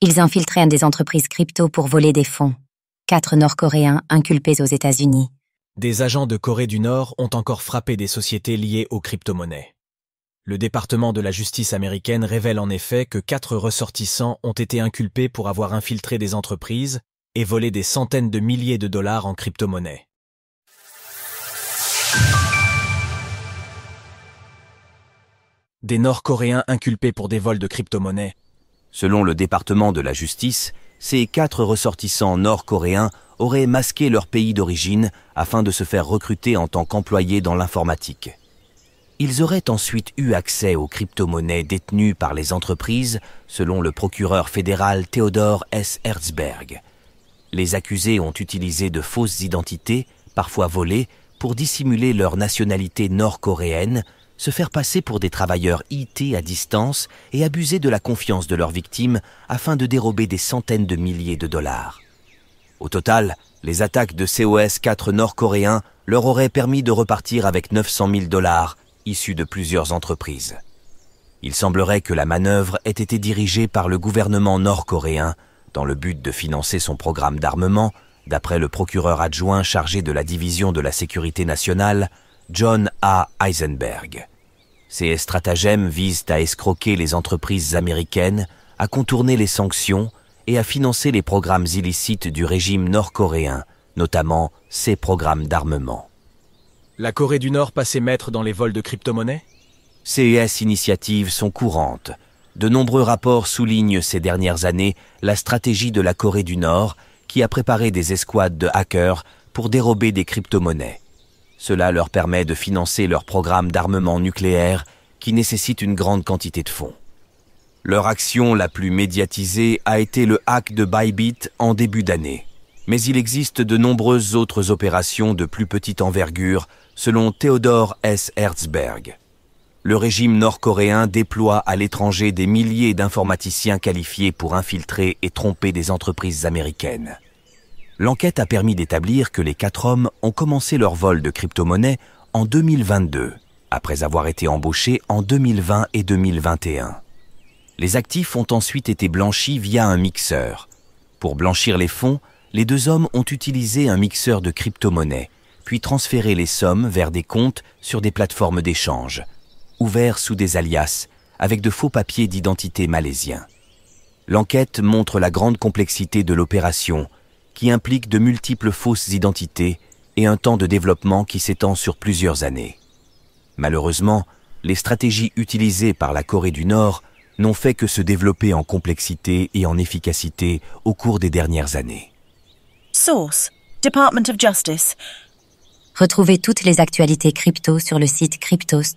Ils infiltraient des entreprises crypto pour voler des fonds. 4 Nord-Coréens inculpés aux États-Unis. Des agents de Corée du Nord ont encore frappé des sociétés liées aux crypto-monnaies. Le département de la justice américaine révèle en effet que 4 ressortissants ont été inculpés pour avoir infiltré des entreprises et volé des centaines de milliers de dollars en crypto-monnaies. Des Nord-Coréens inculpés pour des vols de crypto-monnaies. Selon le département de la justice, ces 4 ressortissants nord-coréens auraient masqué leur pays d'origine afin de se faire recruter en tant qu'employés dans l'informatique. Ils auraient ensuite eu accès aux crypto-monnaies détenues par les entreprises, selon le procureur fédéral Theodore S. Herzberg. Les accusés ont utilisé de fausses identités, parfois volées, pour dissimuler leur nationalité nord-coréenne, se faire passer pour des travailleurs IT à distance et abuser de la confiance de leurs victimes afin de dérober des centaines de milliers de dollars. Au total, les attaques de COS 4 nord-coréens leur auraient permis de repartir avec 900 000 dollars issus de plusieurs entreprises. Il semblerait que la manœuvre ait été dirigée par le gouvernement nord-coréen dans le but de financer son programme d'armement, d'après le procureur adjoint chargé de la division de la sécurité nationale, John A. Eisenberg. Ces stratagèmes visent à escroquer les entreprises américaines, à contourner les sanctions et à financer les programmes illicites du régime nord-coréen, notamment ses programmes d'armement. La Corée du Nord passait maître dans les vols de crypto-monnaies? Ces initiatives sont courantes. De nombreux rapports soulignent ces dernières années la stratégie de la Corée du Nord qui a préparé des escouades de hackers pour dérober des crypto-monnaies. Cela leur permet de financer leur programme d'armement nucléaire qui nécessite une grande quantité de fonds. Leur action la plus médiatisée a été le hack de Bybit en début d'année. Mais il existe de nombreuses autres opérations de plus petite envergure, selon Theodore S. Herzberg. Le régime nord-coréen déploie à l'étranger des milliers d'informaticiens qualifiés pour infiltrer et tromper des entreprises américaines. L'enquête a permis d'établir que les 4 hommes ont commencé leur vol de crypto-monnaies en 2022, après avoir été embauchés en 2020 et 2021. Les actifs ont ensuite été blanchis via un mixeur. Pour blanchir les fonds, les 2 hommes ont utilisé un mixeur de crypto-monnaies, puis transféré les sommes vers des comptes sur des plateformes d'échange, ouverts sous des alias, avec de faux papiers d'identité malaisiens. L'enquête montre la grande complexité de l'opération, qui implique de multiples fausses identités et un temps de développement qui s'étend sur plusieurs années. Malheureusement, les stratégies utilisées par la Corée du Nord n'ont fait que se développer en complexité et en efficacité au cours des dernières années. Source: Department of Justice. Retrouvez toutes les actualités crypto sur le site cryptost.fr.